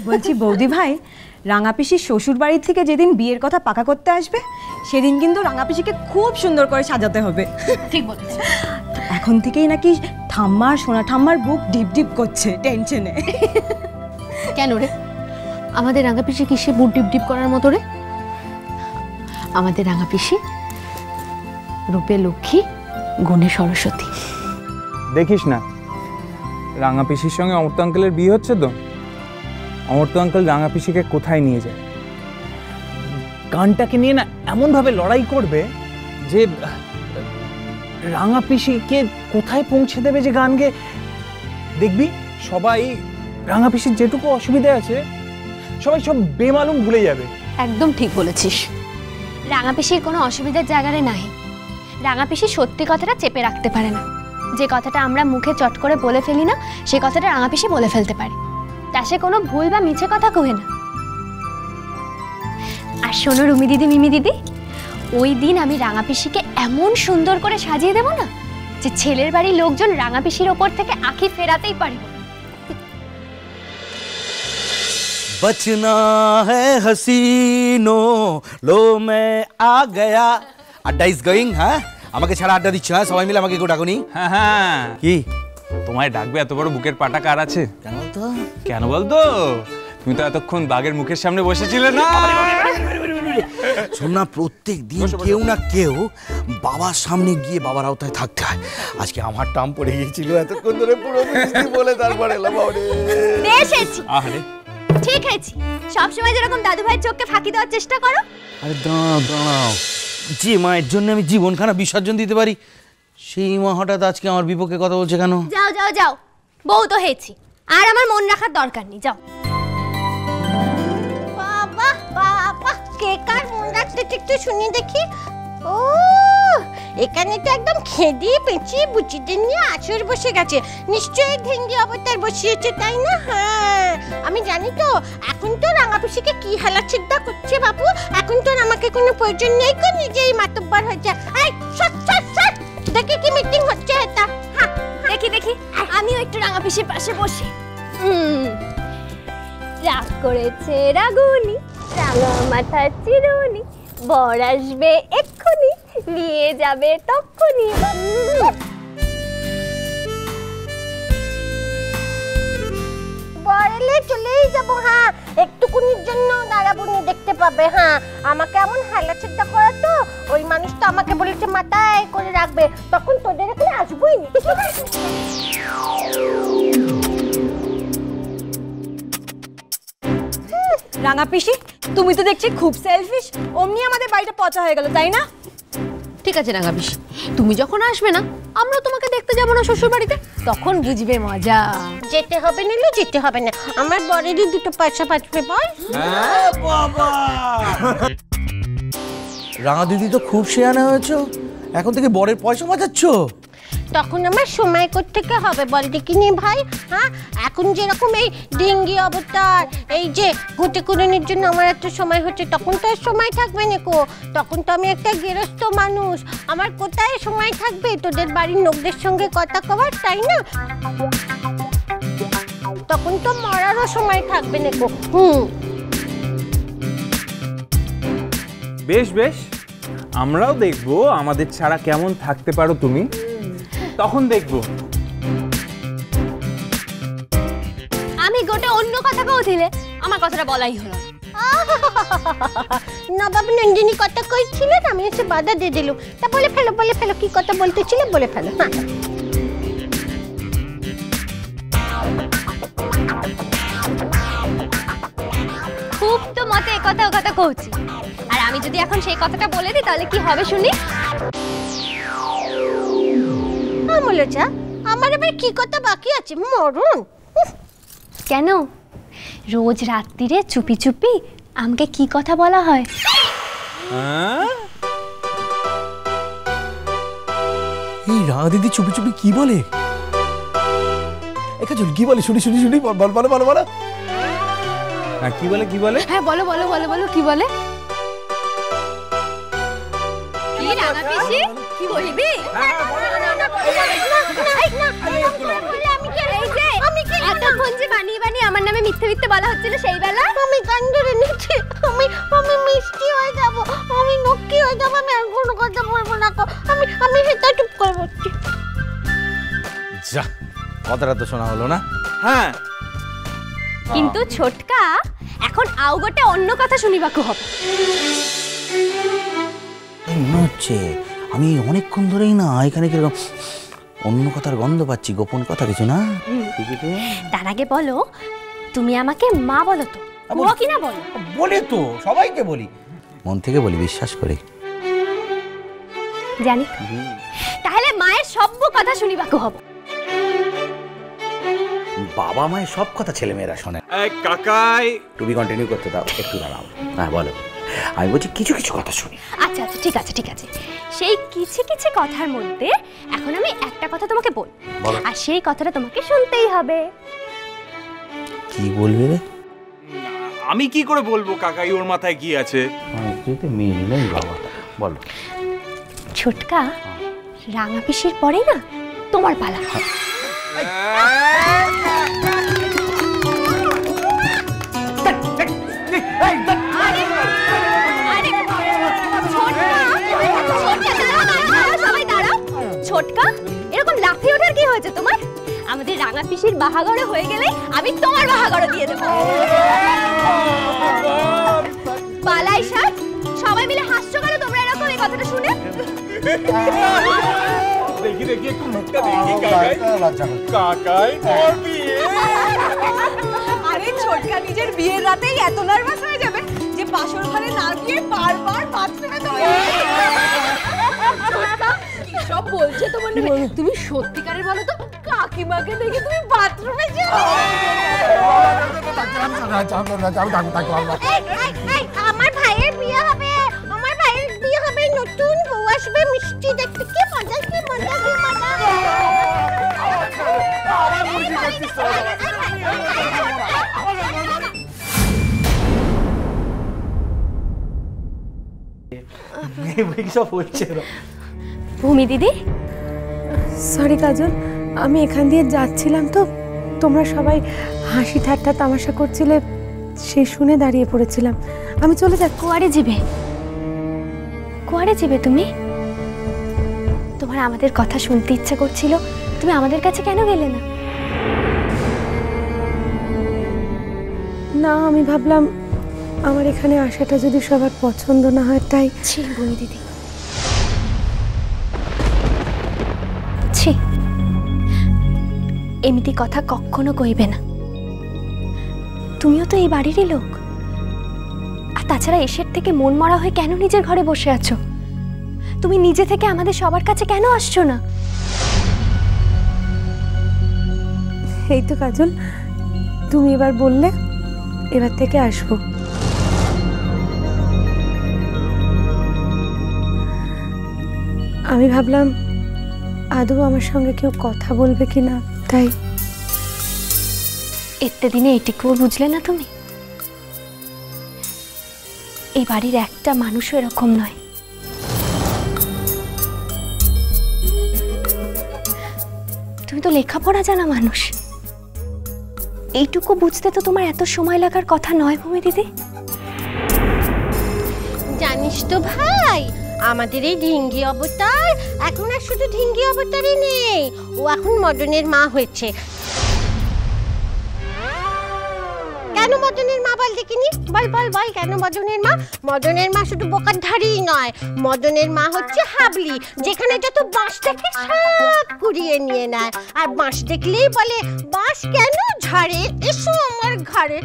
বলছি বৌদি ভাই, রাঙা পিসির শ্বশুর বাড়ি থেকে যেদিন বিয়ের কথা পাকা করতে আসবে সেদিন কিন্তু রাঙা পিসিকে খুব সুন্দর করে সাজাতে হবে। ঠিক বলেছ। এখন থেকেই নাকি ঠাম্মার সোনা ঠাম্মার বুক ডিপ ডিপ করছে টেনশনে। কেন রে, আমাদের রাঙা পিসি কিসে বুক ডিপ ডিপ করার মতো রে? আমাদের রাঙা পিসি রূপে লক্ষ্মী, গুণে সরস্বতী। দেখিস না, রাঙা পিসির সঙ্গে অমর্ত আঙ্কেলের বিয়ে হচ্ছে তো, অমর্ত আঙ্কেল রাঙা পিসিকে কোথায় নিয়ে যায়, গানটাকে নিয়ে না এমনভাবে লড়াই করবে যে রাঙা পিসিকে কোথায় পৌঁছে দেবে যে গান গেয়ে দেখবি সবাই রাঙা পিসির যেটুকু অসুবিধা আছে সবাই সব বেমালুম ভুলে যাবে। একদম ঠিক বলেছিস, রাঙা পিসির কোনো অসুবিধার জায়গায় নাই। রাঙা পিসি সত্যি কথাটা চেপে রাখতে পারে না। যে কথাটা আমরা মুখে চট করে বলে ফেলি না, সে কথাটা রাঙা পিসি বলে ফেলতে পারে। তা সে কোনো ভুল বা মিছে কথা কহে না। আর শোনো রুমি দিদি, মিমি দিদি, ওই দিন আমি রাঙা পিসিকে এমন সুন্দর করে সাজিয়ে দেব না যে ছেলের বাড়ির লোকজন রাঙা পিসির ওপর থেকে আঁখি ফেরাতেই পারবে। बचना है हसीनो लो मैं आ गया আড্ডা ইজ গোয়িং। হ্যাঁ, আমাকে ছাড়া আড্ডা দিচ্ছ? হ্যাঁ, সবাই মিলে আমাকে একটু ডাকুনি। হ্যাঁ হ্যাঁ, কি তোমায় ডাকবে এত বড় বুকের পাটা কার আছে? কেন বলতো? কেন বলতো? তুমি তো এতক্ষণ বাঘের মুখের সামনে বসেছিলে না। শোন না, প্রত্যেক দিন কেউ না কেউ বাবার সামনে গিয়ে বাবার আওতায় থাকতে হয়। আজকে আমার টাম পড়ে গিয়েছিল, এতক্ষণ ধরে পুরো মিষ্টি বলে তারপরে এলাম। এসেছি। আরে ঠিক আছে, সবসময় যেরকম দাদু ভাইয়ের চোখকে ফাঁকি দেওয়ার চেষ্টা করো। আরে দাঁড়াও দাঁড়াও, যে মায়ের জন্য আমি জীবনখানা বিসর্জন দিতে পারি সেই মা হঠাৎ আজকে আমার বিপক্ষে কথা বলছে কেন? যাও যাও যাও, বউ তো হয়েছি, আর আমার মন রাখার দরকার নেই, যাও। বাবা বাবা, কে কার মন রাখতে একটু শুনি দেখি। ও, এখানে তো একদম খেদি পেঁচিয়ে বুচিদের নিয়ে আছর বসে গেছে। নিশ্চয়ই ঢেঙ্গি অবতার বসিয়েছে, তাই না? হ্যাঁ, আমি জানি তো। এখন তো রাঙা পিসিকে কি হেলা চিন্তা করছে বাবু। এখন তো আমাকে কোনো প্রয়োজন নেই, কো নিজেই মাতব্বর হয়েছে। এই সট সট সট, দেখি কি মিটিং হচ্ছে এটা। হ্যাঁ, দেখি দেখি, আমিও একটু রাঙা পিসির পাশে বসি। রাগ করেছে রাগুনি, রাঙা মাথা চিরুনি, বর আসবে এক্ষুনি, নিয়ে যাবে তক্ষুনি। বর এলে চলেই যাবো। হ্যাঁ, একটুকুনির জন্য দাঁড়াবো, দেখতে পাবে। হ্যাঁ, আমাকে এমন হালা চিন্তা করা তো, ওই মানুষ তো আমাকে বলেছে মাথায় করে রাখবে, তখন তোদের এখানে আসবোই না। রাঙা পিসি, তুমি তো দেখছি খুব সেলফিশ। অমনি আমাদের বাড়িটা পচা হয়ে গেল, তাই না? ঠিক আছে রাঙা পিসি, তুমি যখন আসবে না আমরা তোমাকে দেখতে যাবো না শ্বশুর বাড়িতে, তখন বুঝবে মজা। যেতে হবে না, যেতে হবে না, আমার বরেরই দুটো পয়সা বাঁচবে। বল বাবা, রাঙা দিদি তো খুব শেয়ানা হয়েছো, এখন থেকে বরের পয়সা বাঁচাচ্ছ। তখন আমার সময় কোত্থেকে হবে বল দেখিনি ভাই? হ্যাঁ, এখন যেরকম এই ডেঙ্গি অবতার, এই যে ঘুটে কুড়ানোর জন্য আমার এত সময় হচ্ছে, তখন তো আর সময় থাকবে না কো। তখন তো আমি একটা গৃহস্থ মানুষ, আমার কোথায় সময় থাকবে তোদের বাড়ির লোকদের সঙ্গে কথা কওয়ার, তাই না? তখন তো মরারও সময় থাকবে না কো। বেশ বেশ, আমরাও দেখবো আমাদের ছাড়া কেমন থাকতে পারো তুমি, তখন দেখবো। আমি গোটে অন্য কথা কইছিলে, আমার কথাটা বলাই হলো নবাব নন্দিনী কথা কইছিলেন, আমি এসে বাধা দিয়ে দিলুম। তা বলে ফেলো, বলে ফেলো, কি কথা বলতেছিলে বলে ফেলো। হ্যাঁ, খুব তো মতে এ কথা ও কথা কইছি, আর আমি যদি এখন সেই কথাটা বলে দিই তাহলে কি হবে শুনি? আমলচা, আমার আবার কি কথা বাকি আছে? মরণ। কেন, রোজ রাত্রিরে চুপি চুপি আমাকে কি কথা বলা হয়? এই রাঙা দিদি চুপি চুপি কি বলে? একাজল কি বলে? শুনি শুনি শুনি, বল বলো বলো বলো। হ্যাঁ, কি বলে কি বলে? হ্যাঁ বলো বলো বলো বলো, কি বলে? কি রাঙা পিসি, কি বলবি? এতক্ষণ যে বানিয়ে বানিয়ে আমার নামে মিথ্যে মিথ্যে বলা হচ্ছে, হচ্ছিল সেই বেলা? আমি কান ধরে নিচ্ছি, আমি মিষ্টি হয়ে যাব, আমি নক্কি হয়ে যাব, আমি আর কোনো কথা বলবো না। আমি হেতা চুপ করে বসছি। যা, কথাটা তো শোনা হলো না। হ্যাঁ, কিন্তু ছোটকা এখন আউ গোটে অন্য কথা শুনিবাকু হবে। মনে হচ্ছে আমি অনেকক্ষণ ধরেই না এখানে কিরকম অন্য কথার গন্ধ পাচ্ছি, গোপন কথা কিছু না? তার আগে বলো, তুমি আমাকে মা বলো তো, কুয়া কিনা বলো? বলি তো, সবাইকে বলি, মন থেকে বলি, বিশ্বাস করি। জানি। তাহলে মায়ের সব কথা শুনিবাকু হবে। বাবা মায়ের সব কথা ছেলে মেয়েরা শোনে। কাকাই তুমি কন্টিনিউ করতে দাও, একটু দাঁড়াও। হ্যাঁ বলো। আমি বলছি কিছু কিছু কথা শুনি। আচ্ছা আচ্ছা, ঠিক আছে ঠিক আছে। সেই কিছু কিছু কথার মধ্যে এখন আমি একটা কথা তোমাকে বলবো, আর সেই কথাটা তোমাকে শুনতেই হবে। কি বলবি রে? আমি কি করে বলবো কাকাই, ওর মাথায় কি আছে? মিল নেই বাবা, বলো। ছোটকা, রাঙা পিসির পরে না তোমার পালা। ছোটকা, এরকম লাফিয়ে ওঠার কি হয়েছে তোমার? আমাদের রাঙা পিসির বাহাগড় হয়ে গেলে আমি তোমার বাহাগড় দিয়ে দেবো। পালাই সাত, সবাই মিলে হাসছো কেন তোমরা এরকম এই কথাটা শুনে? দেখি দেখি একটু মুখটা দেখি কাকাই। কাকাই তোর বিয়ে? আরে ছোটকা নিজের বিয়ের রাতেই এত নার্ভাস হয়ে যাবে যে বাসর ঘরে না গিয়ে বারবার বাথরুমে দৌড়ে। ছোটকা কি সব বলছে তোমার নেবে? তুমি সত্যিকারের বলো তো, কাকিমাকে দেখে তুমি বাথরুমে যাও? আমার ভাইয়ের বিয়ে হবে, আমার ভাইয়ের বিয়ে হবে, নতুন বউ আসবে, মিষ্টি দেখতে, কি মজা, কি মজা, কি মজা। ভূমি দিদি, সরি কাজল, আমি এখান দিয়ে যাচ্ছিলাম তো তোমরা সবাই হাসি ঠাট্টা তামাশা করছিলে, সেই শুনে দাঁড়িয়ে পড়েছিলাম। আমি চলে যাচ্ছি। কুয়ারে যাবে? কুয়ারে যাবে তুমি? তোমার আমাদের কথা শুনতে ইচ্ছা করছিল, তুমি আমাদের কাছে কেন গেলে না? না, আমি ভাবলাম আমার এখানে আসাটা যদি সবার পছন্দ না হয়, তাই। ছি ভূমি দিদি, ছি, এমনি কথা কখনো কইবে না। তুমিও তো এই বাড়িরই লোক। আর তাছাড়া এসের থেকে মন মরা হয়ে কেন নিজের ঘরে বসে আছো? তুমি নিজে থেকে আমাদের সবার কাছে কেন আসছো না? এই তো কাজল, তুমি এবার বললে, এবার থেকে আসবো। আমি ভাবলাম আদৌ আমার সঙ্গে কেউ কথা বলবে কিনা, তাই। এতে দিনে এটুকুও বুঝলে না তুমি? এই বাড়ির একটা মানুষও এরকম নয়। তুমি তো লেখাপড়া জানা মানুষ, এইটুকু বুঝতে তো তোমার এত সময় লাগার কথা নয় ভূমি দিদি। জানিস তো ভাই, আমাদের এই ঢিঙ্গি অবতার এখন আর শুধু ঢিঙ্গি অবতারই নেই, ও এখন মদনের মা হয়েছে। কেন মদনের মা বল দেখিনি? বল বল বল, কেন মদনের মা? মদনের মা শুধু বোকার ধারেই নয়, মদনের মা হচ্ছে হাবলি, যেখানে যত বাঁশ দেখে সব কুড়িয়ে নিয়ে নেয়, আর বাঁশ দেখলেই বলে, বাঁশ কেন ঝাড়ে, এসো আমার ঘরে।